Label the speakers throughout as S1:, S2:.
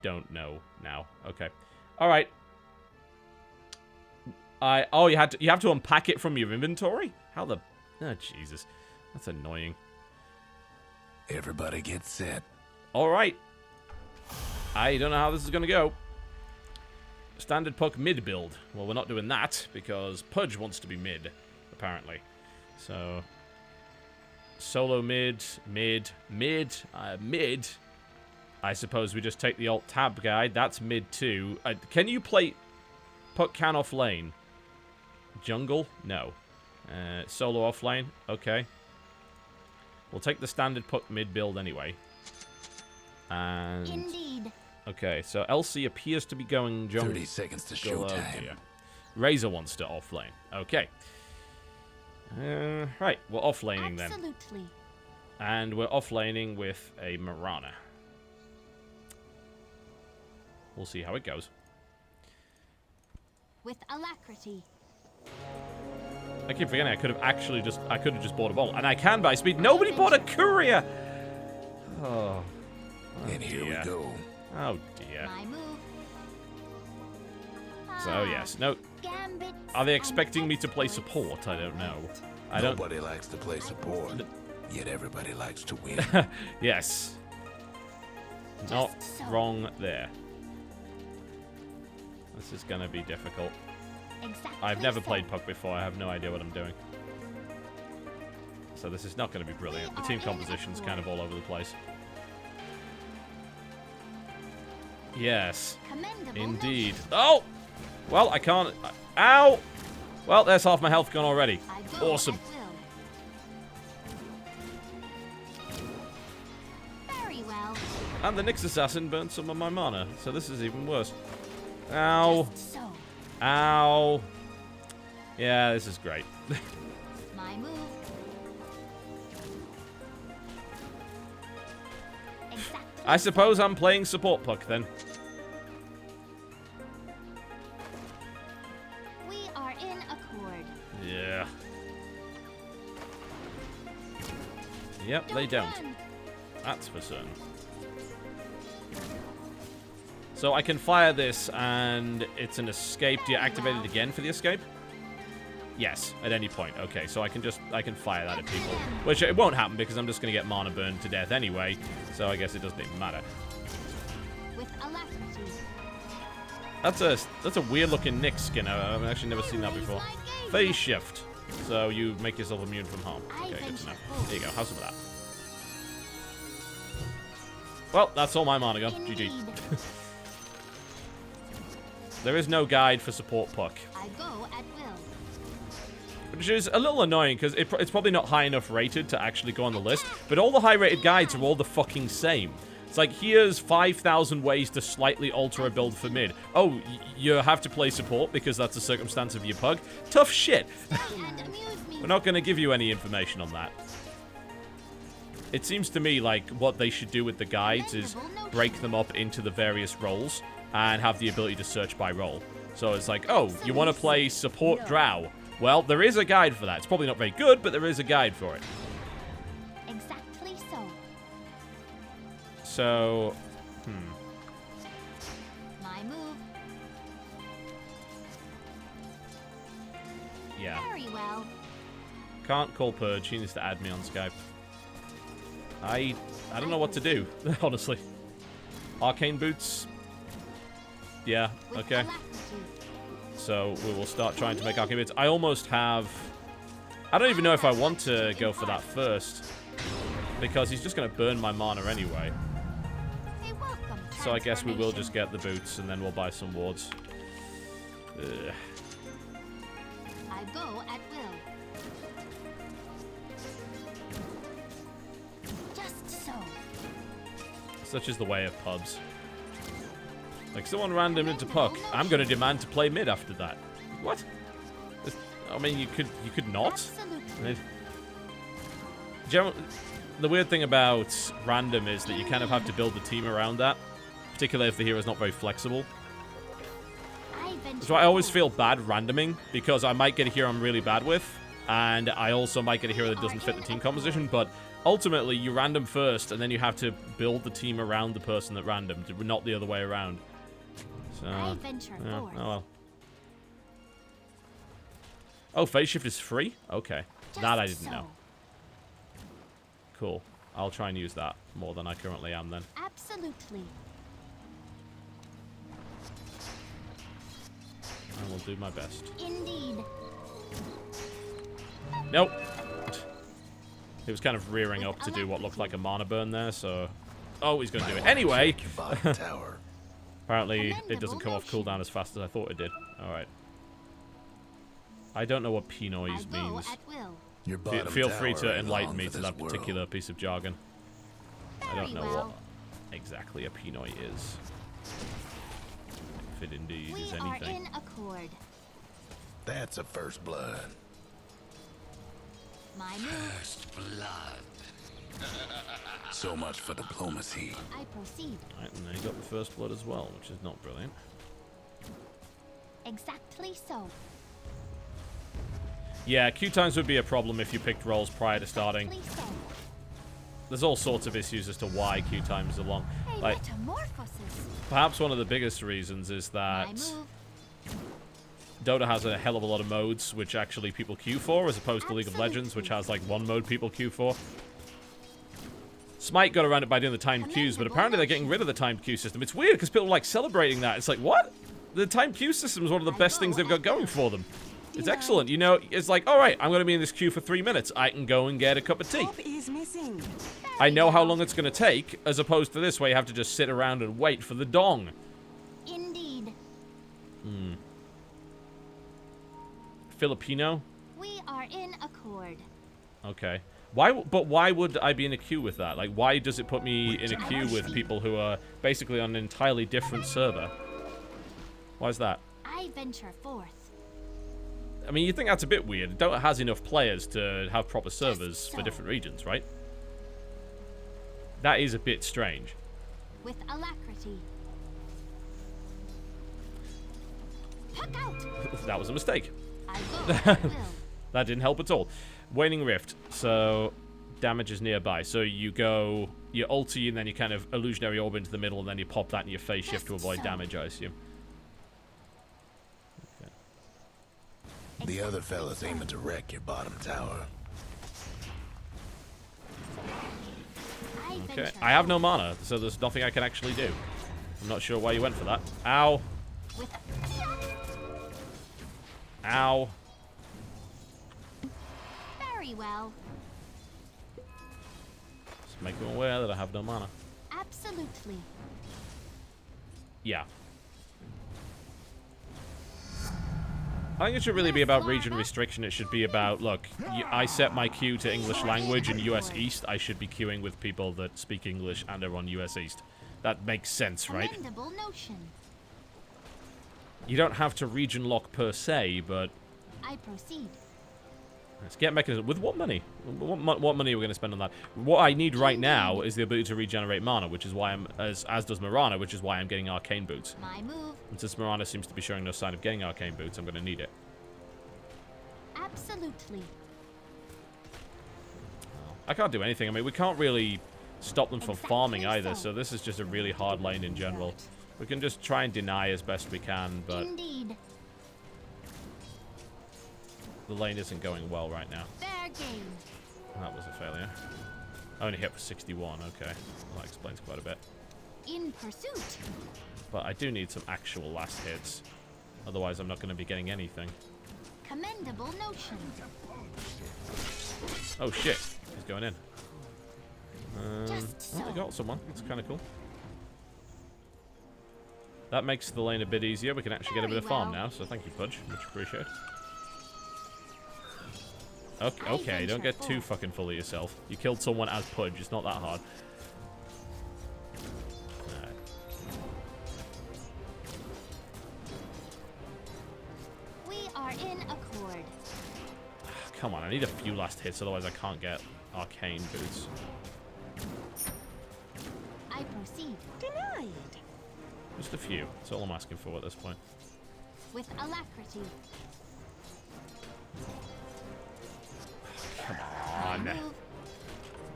S1: don't know now. Okay. All right. Oh, you have to unpack it from your inventory? How the... Oh, Jesus. That's annoying.
S2: Everybody get set.
S1: All right. I don't know how this is going to go. Standard puck mid build. Well, we're not doing that because Pudge wants to be mid, apparently. So, solo mid. I suppose we just take the alt tab guide. That's mid too. Can you play puck can off lane? Jungle? No. Solo off lane? Okay. We'll take the standard puck mid build anyway. And... Indeed. Okay, so LC appears to be going jungle.
S2: 30 seconds to showtime.
S1: Razor wants to off lane. Okay. Right, we're off laning then.
S3: Absolutely.
S1: And we're off laning with a Mirana. We'll see how it goes.
S3: With alacrity.
S1: I keep forgetting I could have just bought a bottle. And I can buy speed. Nobody bought a courier! Oh.
S2: And here we go.
S1: Oh dear.
S3: My move.
S1: So yes, no. Are they expecting me to play support? I don't know.
S2: Nobody likes to play support, yet everybody likes to win.
S1: Yes. Not wrong there. This is gonna be difficult. I've never played puck before. I have no idea what I'm doing. So this is not going to be brilliant. The team composition's kind of all over the place. Yes. Indeed. Oh! Well, I can't... Ow! Well, there's half my health gone already. Awesome.
S3: Very well.
S1: And the Nyx Assassin burned some of my mana, so this is even worse. Ow. Ow. Yeah, this is great.
S3: My move.
S1: I suppose I'm playing support puck then.
S3: We are in accord.
S1: Yeah. Yep, they don't. That's for certain. So I can fire this and it's an escape. Do you activate it again for the escape? Yes, at any point. Okay, so I can fire that at people. Which it won't happen because I'm just going to get mana burned to death anyway. So I guess it doesn't even matter.
S3: With alacrity.
S1: That's a weird looking Nyx skin. I've actually never seen that before. Phase shift. So you make yourself immune from harm. Okay, good to know. There you go. How's some of that? Well, that's all my mana gone. GG. There is no guide for support puck.
S3: I go at will.
S1: Which is a little annoying, because it's probably not high enough rated to actually go on the list, but all the high-rated guides are all the fucking same. It's like, here's 5,000 ways to slightly alter a build for mid. Oh, you have to play support because that's a circumstance of your pug? Tough shit. We're not going to give you any information on that. It seems to me like what they should do with the guides is break them up into the various roles and have the ability to search by role. So it's like, oh, you want to play support drow? Well, there is a guide for that. It's probably not very good, but there is a guide for it.
S3: Exactly so.
S1: So,
S3: My move.
S1: Yeah.
S3: Very well.
S1: Can't call Purge. He needs to add me on Skype. I don't know what to do, honestly. Arcane boots. Yeah, okay. So we will start trying to make arcane boots. I almost have... I don't even know if I want to go for that first. Because he's just going to burn my mana anyway. So I guess we will just get the boots and then we'll buy some wards. Ugh.
S3: I go at will. Just so.
S1: Such is the way of pubs. Like, someone random into puck. I'm going to demand to play mid after that. What? I mean, you could not. The weird thing about random is that you kind of have to build the team around that. Particularly if the hero's not very flexible. That's why I always feel bad randoming. Because I might get a hero I'm really bad with. And I also might get a hero that doesn't fit the team composition. But ultimately, you random first, and then you have to build the team around the person that randomed, not the other way around. So,
S3: I venture
S1: yeah,
S3: forth.
S1: oh well. Oh, phase shift is free? Okay.
S3: Just
S1: That I didn't
S3: so.
S1: know. Cool. I'll try and use that more than I currently am then.
S3: Absolutely.
S1: I will do my best.
S3: Indeed.
S1: Nope. It was kind of rearing up to do what looked like a mana burn there, so... Oh, he's going to do it. Anyway!
S2: Tower.
S1: Apparently, it doesn't come off cooldown as fast as I thought it did. Alright. I don't know what Pinoise
S3: I go
S1: means.
S3: at will.
S2: Your bottom
S1: Feel free
S2: tower
S1: to
S2: ain't
S1: enlighten
S2: long
S1: me
S2: for
S1: to
S2: this
S1: that particular
S2: world.
S1: piece of jargon. I don't
S3: Very
S1: know
S3: well.
S1: what exactly a Pinoy is. If it indeed
S3: We
S1: is
S3: are
S1: anything.
S3: in accord.
S2: That's a first blood.
S3: My move.
S2: First blood. So much for diplomacy.
S3: I proceed.
S1: Right, and then you got the first blood as well, which is not brilliant.
S3: Exactly so.
S1: Yeah, queue times would be a problem if you picked rolls prior to starting.
S3: Exactly so.
S1: There's all sorts of issues as to why queue times are long.
S3: A
S1: Like,
S3: metamorphosis.
S1: perhaps one of the biggest reasons is
S3: My
S1: that
S3: move.
S1: Dota has a hell of a lot of modes which actually people queue for, as opposed to League of Legends, which has like one mode people queue for. Smite got around it by doing the timed queues, but apparently they're getting rid of the timed queue system. It's weird because people are like celebrating that. It's like, what? The timed queue system is one of the best things they've got going for them. It's excellent. You know, it's like, all right, I'm going to be in this queue for 3 minutes. I can go and get a cup of tea.
S4: Top is missing.
S1: I know how long it's going to take, as opposed to this where you have to just sit around and wait for the dong.
S3: Indeed.
S1: Filipino?
S3: We are in accord.
S1: Okay. But why would I be in a queue with that? Like, why does it put me in a queue with people who are basically on an entirely different server? Why is that?
S3: I venture forth.
S1: I mean, you think that's a bit weird. Dota has enough players to have proper servers for
S3: so.
S1: different regions, right? That is a bit strange.
S3: With alacrity. Puck out.
S1: That was a mistake.
S3: I go at will.
S1: That didn't help at all. Waning Rift. So, damage is nearby. So you go, you ulti, and then you kind of illusionary orb into the middle, and then you pop that in your phase shift to avoid damage, I assume.
S2: The other fella's aiming to wreck your bottom tower.
S1: Okay, I have no mana, so there's nothing I can actually do. I'm not sure why you went for that. Ow.
S3: With
S1: Ow.
S3: very well.
S1: Just make them aware that I have no mana.
S3: Absolutely.
S1: Yeah. I think it should really be about region restriction. It should be about, look, I set my queue to English language in US East. I should be queuing with people that speak English and are on US East. That makes sense, right?
S3: Commendable notion.
S1: You don't have to region lock per se, but
S3: I proceed.
S1: let's get mechanism. With what money? What money are we going to spend on that? What I need right now is the ability to regenerate mana, which is why I'm, as does Mirana, which is why I'm getting Arcane Boots.
S3: My move.
S1: And since Mirana seems to be showing no sign of getting Arcane Boots, I'm going to need it.
S3: Absolutely.
S1: I can't do anything. I mean, we can't really stop them from
S3: Exactly
S1: farming either,
S3: so.
S1: so this is just a really hard lane in general. We can just try and deny as best we can, but
S3: Indeed.
S1: the lane isn't going well right now.
S3: Fair game.
S1: That was a failure. I only hit for 61, okay. That explains quite a bit.
S3: In pursuit.
S1: But I do need some actual last hits. Otherwise, I'm not going to be getting anything.
S3: Commendable notion.
S1: Oh, shit. He's going in.
S3: Just
S1: Oh, they
S3: so.
S1: got someone. That's kind of cool. That makes the lane a bit easier. We can actually get a bit of farm now, so thank you, Pudge. Much appreciated. Okay, don't get too fucking full of yourself. You killed someone as Pudge. It's not that hard. Alright.
S3: We are in accord.
S1: Come on, I need a few last hits, otherwise I can't get Arcane Boots.
S3: I proceed.
S4: Denied.
S1: Just a few. That's all I'm asking for at this point.
S3: With alacrity.
S1: Come on.
S3: My move.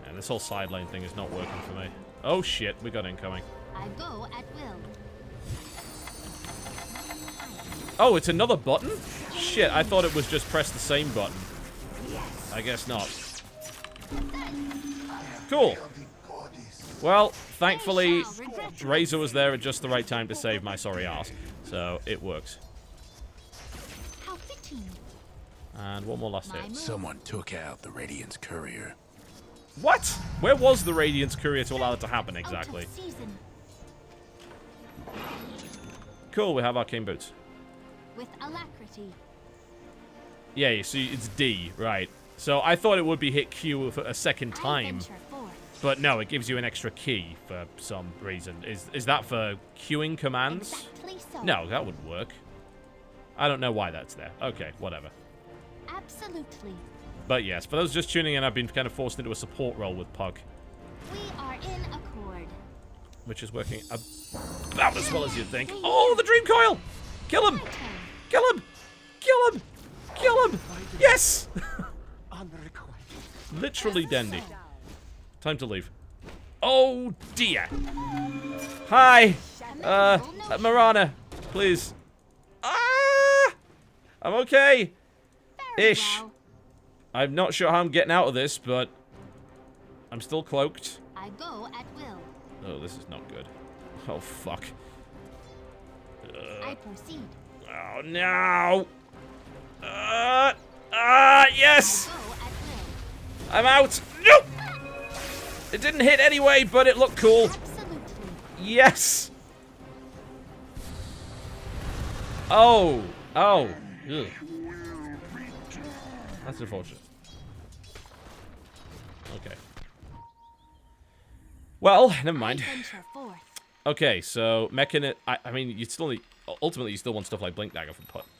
S1: And this whole side lane thing is not working for me. Oh shit, we got incoming.
S3: I go at will.
S1: Oh, it's another button? Shit, I thought it was just press the same button. I guess not. Cool. Well, thankfully, Razor was there at just the right time to save my sorry ass. So, it works.
S3: How fitting.
S1: And one more last hit.
S2: Someone took out the Radiant's courier.
S1: What? Where was the Radiance Courier to allow it to happen exactly?
S3: Out of season.
S1: Cool, we have arcane boots.
S3: With alacrity.
S1: Yeah, you see, it's D, right. So I thought it would be hit Q for a second
S3: I
S1: time.
S3: venture forth.
S1: But no, it gives you an extra key for some reason. Is that for queuing commands?
S3: Exactly so.
S1: No, that wouldn't work. I don't know why that's there. Okay, whatever.
S3: Absolutely.
S1: But yes, for those just tuning in, I've been kind of forced into a support role with Pug,
S3: We are in accord.
S1: which is working about as well as you'd think. Oh, the Dream Coil! Kill him!
S3: My turn.
S1: Kill him! Kill him! Kill him! Yes! Literally dandy. Time to leave. Oh, dear. Hi! Marana, please. Ah! I'm okay.
S3: Very
S1: Ish.
S3: well.
S1: I'm not sure how I'm getting out of this, but I'm still cloaked.
S3: I go at will.
S1: Oh, this is not good. Oh, fuck.
S3: I proceed.
S1: Oh, no! Yes!
S3: I go at will.
S1: I'm out! Nope! It didn't hit anyway, but it looked cool.
S3: Absolutely.
S1: Yes! Oh. Oh. Ugh. That's unfortunate. Okay. Well, never mind.
S3: I venture forth.
S1: Okay, so I mean, you still need, ultimately you still want stuff like Blink Dagger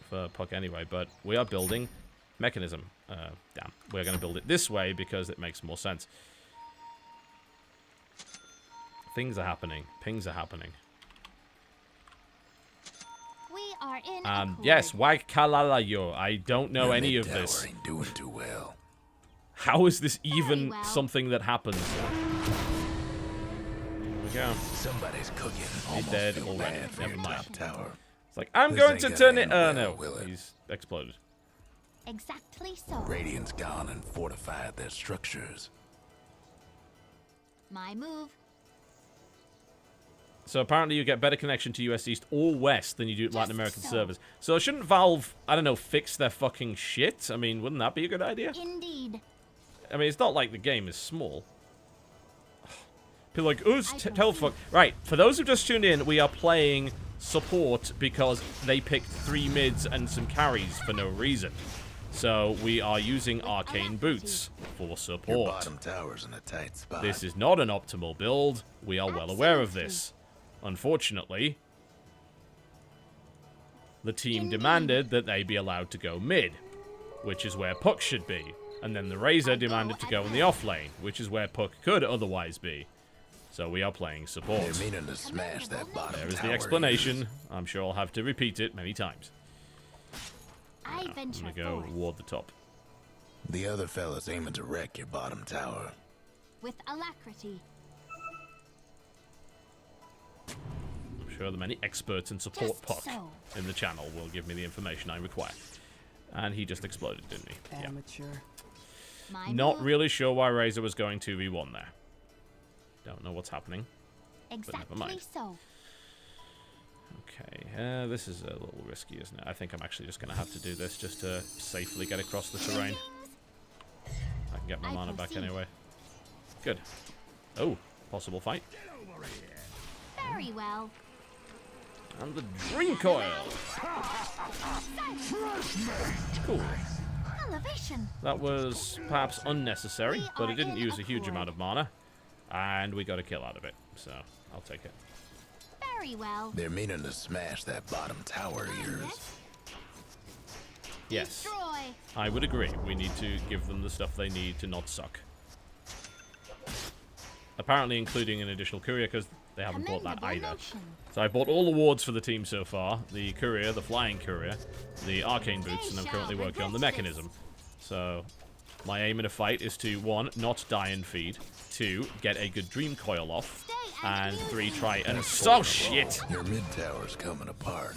S1: for Puck anyway, but we are building mechanism. Damn, we're going to build it this way because it makes more sense. Things are happening. Pings are happening.
S3: We are in accord.
S1: Yes, Waikalalayo. I don't know
S2: Your
S1: any of
S2: mid-tower
S1: this.
S2: ain't doing too well.
S1: How is this even
S3: well.
S1: something that happens? Here we go.
S2: Somebody's cooking. Almost
S1: dead
S2: feel
S1: already.
S2: bad for
S1: Never
S2: your
S1: mind.
S2: top tower.
S1: It's like, I'm
S2: This
S1: going
S2: ain't
S1: to
S2: gonna
S1: turn it.
S2: end well,
S1: No,
S2: will it?
S1: he's exploded.
S3: Exactly so.
S2: Radiant's gone and fortified their structures.
S3: My move.
S1: So apparently you get better connection to US East or West than you do Latin
S3: Just
S1: American
S3: so.
S1: servers. So shouldn't Valve, I don't know, fix their fucking shit? I mean, wouldn't that be a good idea?
S3: Indeed.
S1: I mean, it's not like the game is small. People are like, oh, it's
S3: I don't
S1: telefuck. Right, for those who just tuned in, we are playing support because they picked 3 mids and some carries for no reason. So we are using arcane boots for
S2: Your
S1: support.
S2: bottom tower's in a tight spot.
S1: This is not an optimal build. We are well aware of this. Unfortunately, the team
S3: Indeed.
S1: demanded that they be allowed to go mid, which is where Puck should be. And then the Razor demanded to go in the off lane, which is where Puck could otherwise be. So we are playing support.
S2: They're meaning to smash that bottom
S1: There is
S2: tower
S1: the
S2: of
S1: explanation.
S2: yours.
S1: I'm sure I'll have to repeat it many times.
S3: I
S1: I'm
S3: venture
S1: gonna go
S3: forth.
S1: ward the top.
S2: The other fella's aiming to wreck your bottom tower.
S3: With alacrity.
S1: I'm sure the many experts in support
S3: Just
S1: Puck
S3: so.
S1: in the channel will give me the information I require. And he just exploded, didn't he? Yeah.
S4: Amateur.
S3: My
S1: Not
S3: move.
S1: really sure why Razor was going 2v1 there. Don't know what's happening.
S3: Exactly
S1: mind.
S3: so.
S1: Okay, this is a little risky, isn't it? I think I'm actually just going to have to do this just to safely get across the terrain. I can get my
S3: I
S1: mana back
S3: proceed.
S1: anyway. Good. Oh, possible fight.
S3: Very well.
S1: And the Dream Coil. Cool.
S3: Elevation.
S1: That was perhaps unnecessary,
S3: We
S1: but
S3: are
S1: it didn't
S3: in
S1: use a huge
S3: accord.
S1: amount of mana. And we got a kill out of it, so I'll take it.
S3: Very well.
S2: They're meaning to smash that bottom tower of yours.
S1: Yes,
S3: Destroy.
S1: I would agree. We need to give them the stuff they need to not suck. Apparently including an additional courier, because they haven't bought that
S3: Commendable
S1: either.
S3: notion.
S1: So I bought all the wards for the team so far. The courier, the flying courier, the arcane boots, and I'm currently working on the mechanism. So My aim in a fight is to, 1, not die and feed, 2, get a good dream coil off, and 3, try and... Oh, shit!
S2: Your mid tower's coming apart.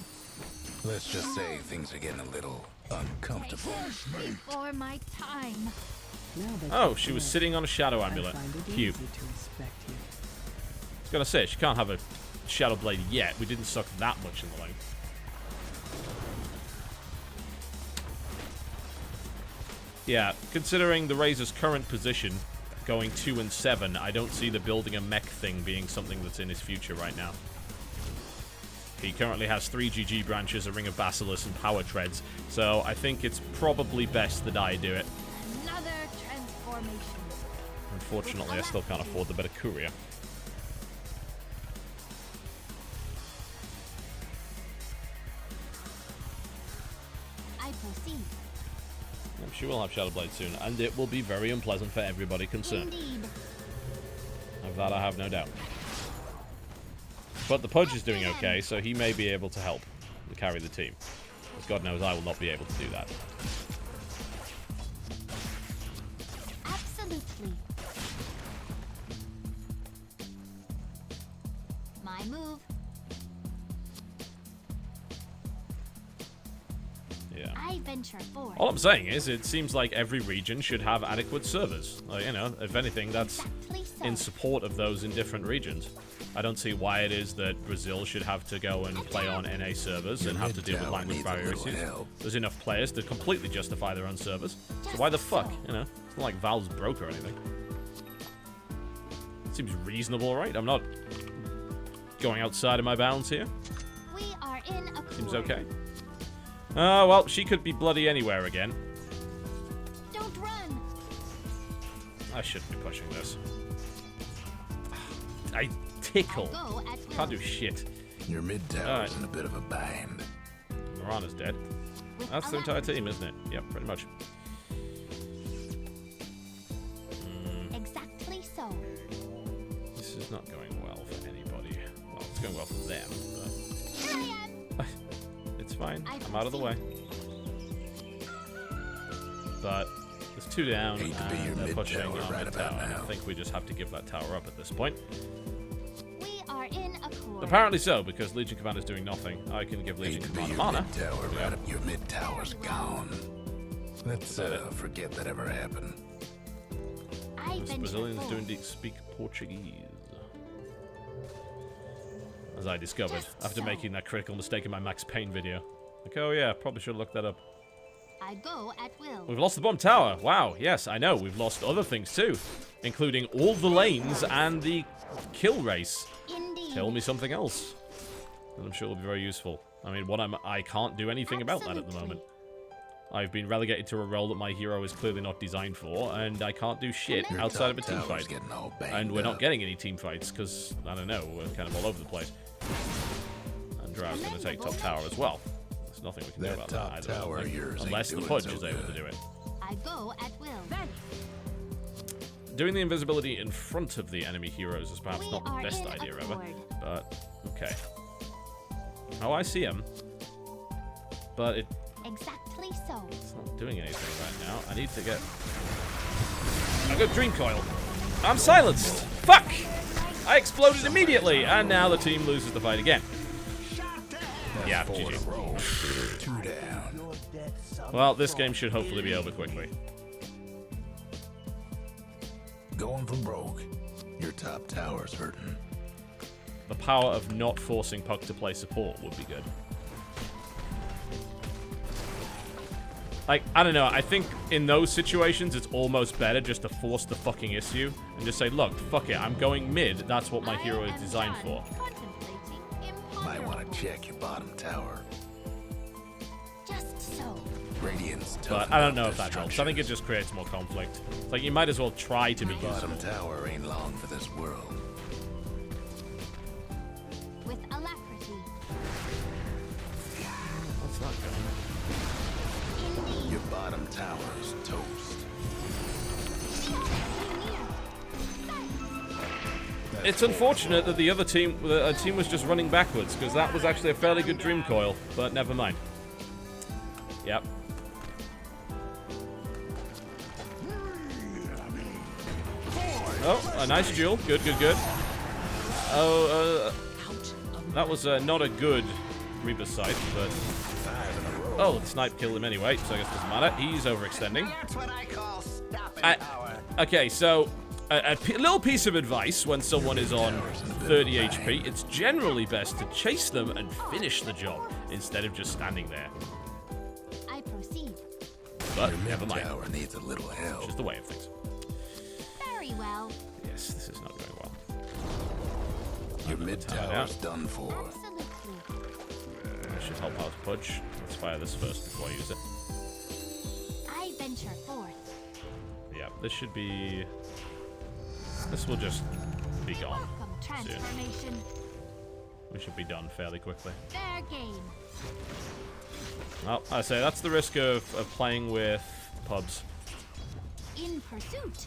S2: Let's just say things are getting a little uncomfortable.
S3: Before my time.
S1: Oh, she was sitting on a shadow amulet. Cute. I was gonna say, she can't have a shadow blade yet. We didn't suck that much in the lane. Yeah, considering the Razor's current position, going 2 and 7, I don't see the building a mech thing being something that's in his future right now. He currently has 3 GG branches, a Ring of Basilisk, and Power Treads, so I think it's probably best that I do it.
S3: Another transformation.
S1: Unfortunately, I still can't afford the better courier.
S3: I proceed.
S1: She will have Shadow Blade soon, and it will be very unpleasant for everybody concerned.
S3: Indeed.
S1: Of that I have no doubt. But the Pudge is doing okay, so he may be able to help carry the team. As God knows I will not be able to do that.
S3: Absolutely. My move.
S1: Yeah.
S3: I venture forth.
S1: All I'm saying is, it seems like every region should have adequate servers. Like, you know, if anything, that's
S3: Exactly so.
S1: in support of those in different regions. I don't see why it is that Brazil should have to go and play on NA servers and have to deal with language barrier issues. There's enough players to completely justify their own servers. So why the fuck, you know? It's not like Valve's broke or anything. Seems reasonable, right? I'm not going outside of my bounds here.
S3: We are in a
S1: Seems okay. Well, she could be bloody anywhere again.
S3: Don't run.
S1: I shouldn't be pushing this. I tickle.
S3: Go at will.
S1: Can't do shit.
S2: Your mid tower's in a bit of a bind.
S1: Mirana's dead.
S3: With
S1: That's the entire team, isn't it? Yep, pretty much.
S3: Exactly so.
S1: This is not going well for anybody. Well, it's going well for them, but
S3: Here I am.
S1: it's fine. I'm out of the way. But there's 2 down,
S2: Hate to be your
S1: and they're
S2: mid
S1: pushing
S2: tower
S1: our
S2: right
S1: mid
S2: about
S1: tower. And I
S2: now.
S1: think we just have to give that tower up at this point.
S3: We are in accord.
S1: Apparently so, because Legion Commander's doing nothing. I can give
S2: Hate
S1: Legion
S2: to be
S1: Commander
S2: your
S1: mana.
S2: mid tower right up. Your mid tower's gone. Let's forget that ever happened.
S3: I
S1: Those
S3: venture
S1: Brazilians do
S3: forth.
S1: indeed speak Portuguese. As I discovered after making that critical mistake in my Max Payne video. Like, oh yeah, probably should have looked that up.
S3: I go at will.
S1: We've lost the bomb tower. Wow, yes, I know. We've lost other things too, including all the lanes and the kill race.
S3: Indeed.
S1: Tell me something else that I'm sure will be very useful. I mean, I can't do anything about that at the moment. I've been relegated to a role that my hero is clearly not designed for, and I can't do shit
S2: Your
S1: outside of a
S2: top
S1: team
S2: tower's
S1: fight.
S2: getting all
S1: And
S2: banged
S1: we're not
S2: up.
S1: getting any team fights because, I don't know, we're kind of all over the place. And Drow's going to take top tower as well. There's nothing we can do
S2: That
S1: about
S2: top
S1: that either, I don't
S2: tower
S1: think.
S2: yours ain't
S1: Unless the
S2: doing
S1: Pudge
S2: so
S1: is able to
S2: good.
S1: do it.
S3: I go at will.
S1: Doing the invisibility in front of the enemy heroes is perhaps
S3: We
S1: not the
S3: are
S1: best
S3: in
S1: idea ever,
S3: accord.
S1: but okay. Oh, I see him. But it's
S3: Exactly so.
S1: not doing anything right now. I need to get... I got Dream Coil. I'm silenced! Fuck! I exploded immediately, and now the team loses the fight again. Yeah, GG.
S2: 2 down.
S1: Well, this game should hopefully be over quickly.
S2: Going for broke. Your top tower's hurting.
S1: The power of not forcing Puck to play support would be good. Like, I don't know, I think in those situations it's almost better just to force the fucking issue and just say, look, fuck it, I'm going mid, that's what my hero is designed for.
S2: Might want to check your bottom tower.
S3: Just so.
S2: Radiant's tough.
S1: But I don't know if that helps. I think it just creates more conflict. It's like, you might as well try to be
S2: Your bottom
S1: useful.
S2: tower ain't long for this world.
S3: With alacrity.
S1: What's that going?
S3: Indeed.
S2: Your bottom tower's toast.
S1: It's unfortunate that the other team, a team was just running backwards, because that was actually a fairly good Dream Coil, but never mind. Yep. Oh, a nice duel. Good, good, good. Oh, that was not a good Reaper sight, but... Oh, the snipe killed him anyway, so I guess it doesn't matter. He's overextending.
S4: That's what I call stopping power.
S1: Okay, so a little piece of advice when someone is on 30 HP, it's generally best to chase them and finish the job instead of just standing there.
S3: I proceed.
S1: But
S2: Your
S1: never mind.
S2: tower needs a little help.
S1: Just the way of things.
S3: Very well.
S1: Yes, this is not going well.
S2: Your mid tower's done for.
S3: Absolutely.
S1: I should help out Pudge. Let's fire this first before I use it.
S3: I venture forth.
S1: Yeah, this should be... This will just be gone
S3: Welcome
S1: soon.
S3: transformation.
S1: We should be done fairly quickly.
S3: Fair game.
S1: Well, I say that's the risk of playing with pubs.
S3: In pursuit.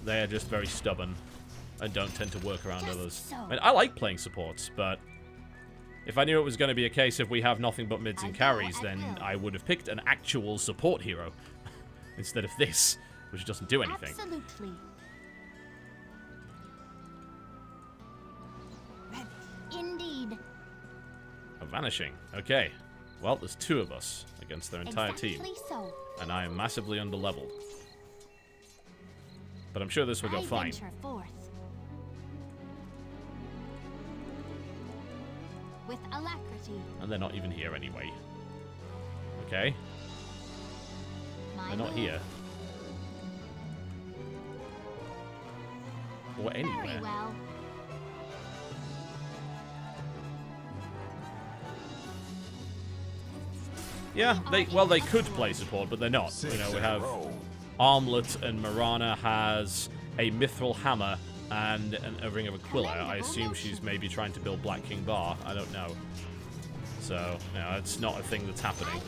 S1: They are just very stubborn and don't tend to work around
S3: Just
S1: others.
S3: so.
S1: I mean, I like playing supports, but if I knew it was going to be a case if we have nothing but mids and
S3: I go
S1: carries,
S3: at
S1: then
S3: will.
S1: I would have picked an actual support hero instead of this, which doesn't do anything.
S3: Absolutely. Indeed.
S1: A vanishing. Okay. Well, there's two of us against their entire team,
S3: Exactly so.
S1: and I am massively underleveled. But I'm sure this will go
S3: I
S1: fine.
S3: venture forth. With alacrity.
S1: And they're not even here anyway. Okay.
S3: My
S1: They're not
S3: move.
S1: here. Or
S3: Very
S1: anywhere.
S3: well.
S1: Yeah, they could play support, but they're not. You know, we have Armlet and Marana has a Mithril Hammer and a Ring of Aquila. I assume she's maybe trying to build Black King Bar. I don't know. So, no, it's not a thing that's happening.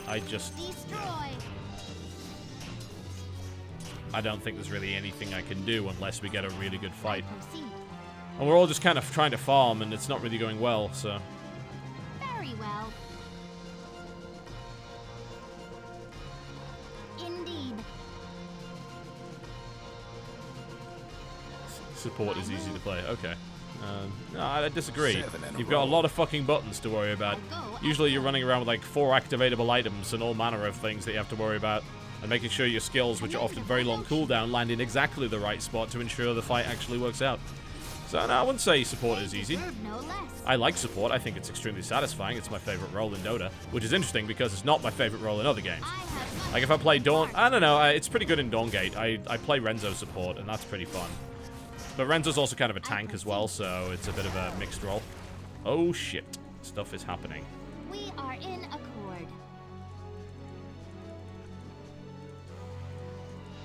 S1: I just...
S3: Destroy.
S1: I don't think there's really anything I can do unless we get a really good fight.
S3: I proceed.
S1: And we're all just kind of trying to farm, and it's not really going well, so...
S3: Very well. Indeed.
S1: Support is easy to play. Okay. No, I disagree.
S2: 7 in a
S1: You've got a
S2: row.
S1: lot of fucking buttons to worry about. Usually you're running around with like 4 activatable items and all manner of things that you have to worry about. And making sure your skills, which are often very long cooldown, land in exactly the right spot to ensure the fight actually works out. So no, I wouldn't say support is easy.
S3: No less.
S1: I like support. I think it's extremely satisfying. It's my favorite role in Dota, which is interesting because it's not my favorite role in other games.
S3: I have
S1: Like if I play Dawn, I don't know, it's pretty good in Dawngate. I play Renzo support, and that's pretty fun. But Renzo's also kind of a tank as well, so it's a bit of a mixed role. Oh shit, stuff is happening.
S3: We are in accord.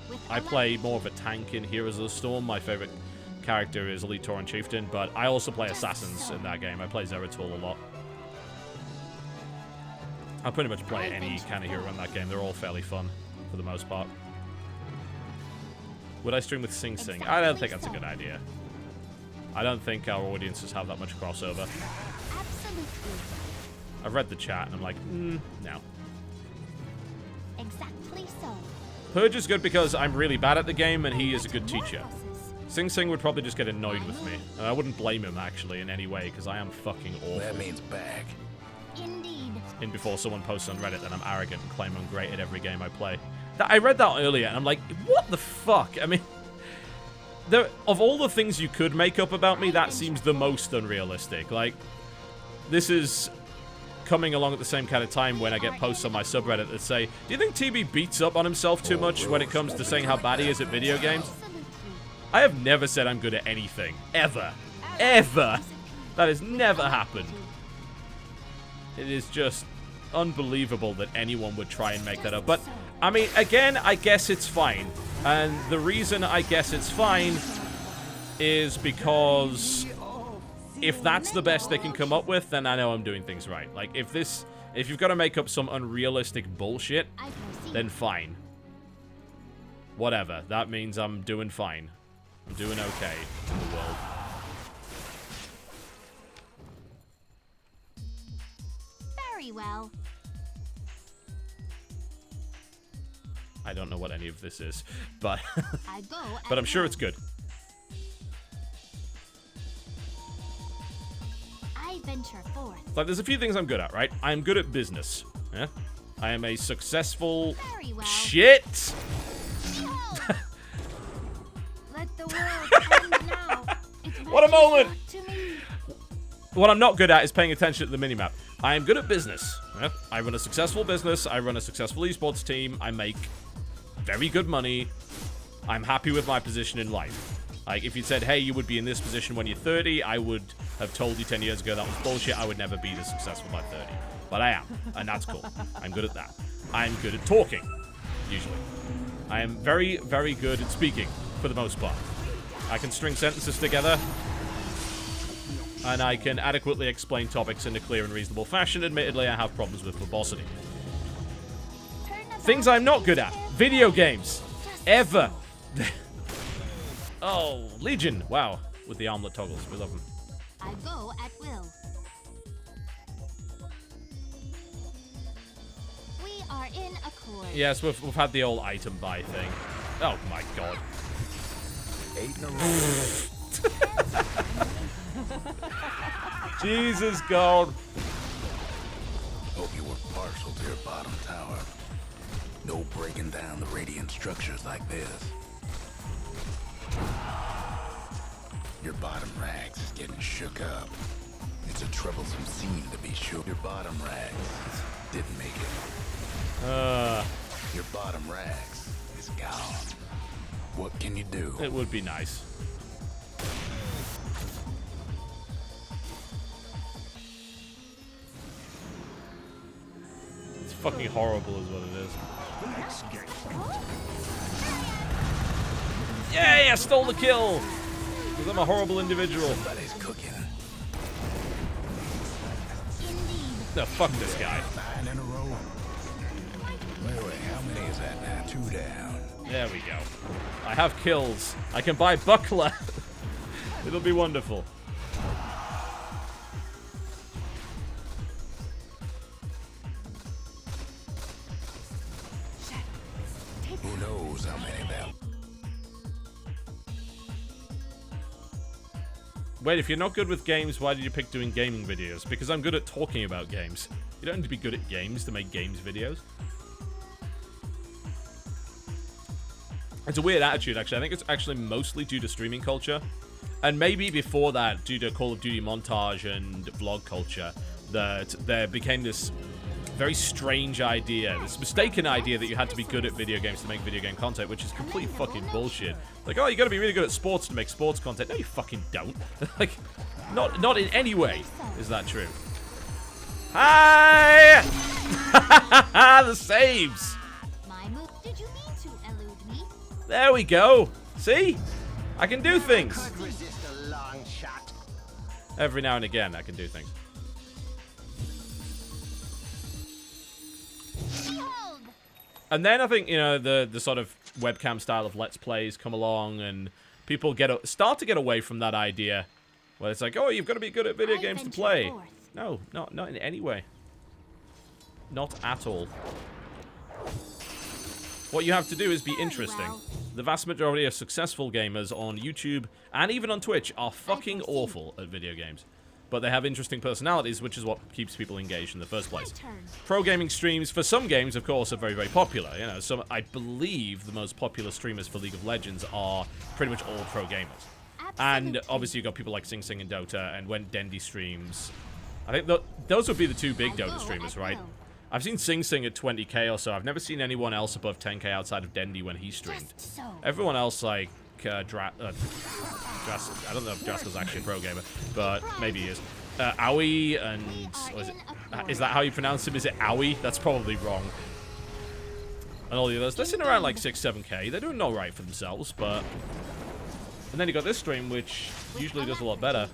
S3: With
S1: I play more of a tank in Heroes of the Storm. My favorite character is Elite Tauren Chieftain, but I also play assassins in that game. I play Zeratul a lot. I pretty much play any kind of hero in that game. They're all fairly fun, for the most part. Would I stream with Sing Sing? I don't think that's a good idea. I don't think our audiences have that much crossover.
S3: Absolutely.
S1: I've read the chat, and I'm like, no.
S3: Exactly so.
S1: Purge is good because I'm really bad at the game, and he is a good teacher.
S3: Metamorphosis.
S1: Sing Sing would probably just get annoyed with me. And I wouldn't blame him, actually, in any way, because I am fucking awful.
S2: That means back.
S3: Indeed.
S1: In before someone posts on Reddit that I'm arrogant and claim I'm great at every game I play. I read that earlier, and I'm like, what the fuck? I mean, of all the things you could make up about me, that seems the most unrealistic. Like, this is coming along at the same kind of time when I get posts on my subreddit that say, do you think TB beats up on himself too much when it comes to saying how bad he is at video games?
S3: Absolutely.
S1: I have never said I'm good at anything. Ever. Ever. That has never happened. It is just unbelievable that anyone would try and make that up. But, I mean, again, I guess it's fine. And the reason I guess it's fine is because if that's the best they can come up with, then I know I'm doing things right. Like, if you've got to make up some unrealistic bullshit,
S3: I proceed.
S1: then fine. Whatever. That means I'm doing fine. I'm doing okay in the world.
S3: Very well.
S1: I don't know what any of this is, but
S3: I go
S1: but
S3: at
S1: I'm sure
S3: will.
S1: it's good.
S3: I venture forth.
S1: Like, there's a few things I'm good at, right? I'm good at business. Yeah? I am a successful...
S3: Very well.
S1: Shit!
S3: Behold! Let the world end now. It's
S1: What a moment!
S3: to me.
S1: What I'm not good at is paying attention to the minimap. I am good at business. Yeah? I run a successful business. I run a successful esports team. I make very good money. I'm happy with my position in life. Like, if you said, hey, you would be in this position when you're 30, I would have told you 10 years ago that was bullshit. I would never be this successful by 30. But I am, and that's cool. I'm good at that. I'm good at talking, usually. I am very, very good at speaking, for the most part. I can string sentences together, and I can adequately explain topics in a clear and reasonable fashion. Admittedly, I have problems with verbosity. Things I'm not good at. Video games. Ever. Oh, Legion. Wow. With the armlet toggles. We love them.
S3: I go at will. We are in accord.
S1: Yes, we've had the old item buy thing. Oh my god.
S2: 8 in a row.
S1: Jesus God.
S2: Hope you were partial to your bottom tower. No breaking down the radiant structures like this. Your bottom rags is getting shook up. It's a troublesome scene to be sure. Your bottom rags didn't make it. Your bottom rags is gone. What can you do?
S1: It would be nice. It's fucking horrible is what it is. Yay, I stole the kill! Because I'm a horrible individual.
S2: Somebody's cooking.
S3: Indeed.
S1: No, fuck this guy.
S2: 9 in a row. Wait, how many is that now? 2 down.
S1: There we go. I have kills. I can buy buckler. It'll be wonderful.
S2: Who knows how many that?
S1: Wait, if you're not good with games, why did you pick doing gaming videos? Because I'm good at talking about games. You don't need to be good at games to make games videos. It's a weird attitude, actually. I think it's actually mostly due to streaming culture. And maybe before that, due to Call of Duty montage and vlog culture, that there became this very strange idea, this mistaken idea that you had to be good at video games to make video game content, which is complete fucking bullshit. Like, oh, you gotta be really good at sports to make sports content. No, you fucking don't. Like, not in any way is that true. Hi! The saves!
S3: My move. Did you mean to elude me?
S1: There we go. See? I can do things.
S4: Could resist a long shot.
S1: Every now and again, I can do things.
S3: Behold!
S1: And then I think, you know, the sort of webcam style of Let's Plays come along, and people start to get away from that idea. Where it's like, oh, you've got to be good at video games to play. No, not in any way. Not at all. What you have to do is be interesting.
S3: well.
S1: The vast majority of successful gamers on YouTube and even on Twitch are fucking
S3: proceed.
S1: awful at video games. But they have interesting personalities, which is what keeps people engaged in the first place.
S3: My turn.
S1: Pro gaming streams, for some games, of course, are very, very popular. You know, some, I believe the most popular streamers for League of Legends are pretty much all pro gamers. And
S3: Absolutely.
S1: obviously you've got people like Sing Sing and Dota, and when Dendy streams, I think those would be the two big
S3: I
S1: Dota
S3: go
S1: streamers,
S3: at
S1: right?
S3: will.
S1: I've seen Sing Sing at 20k or so. I've never seen anyone else above 10k outside of Dendy when he streamed.
S3: Just so.
S1: Everyone else, like, I don't know if Draska's actually a pro gamer, but maybe he is. Aoi and... Is that how you pronounce him? Is it Aoi? That's probably wrong. And all the others. They're sitting around like 6, 7k. They're doing alright for themselves, but... And then you got this stream, which usually does a lot better.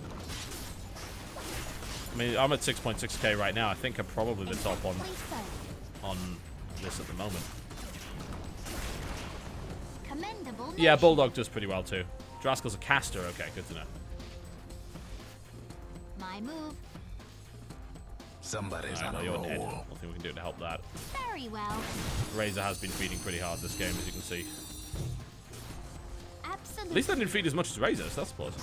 S1: I mean, I'm at 6.6k right now. I think I'm probably the top
S3: Please so.
S1: on this at the moment.
S3: Commendable.
S1: Yeah,
S3: notion.
S1: Bulldog does pretty well too. Draskel's a caster. Okay, good to know.
S3: My move.
S2: Somebody's
S1: Alright,
S2: on
S1: well,
S2: a
S1: you're
S2: roll.
S1: dead. Nothing we can do to help that.
S3: Very well.
S1: Razor has been feeding pretty hard this game, as you can see. At
S3: Absolutely.
S1: least I didn't feed as much as Razor, so that's a plus.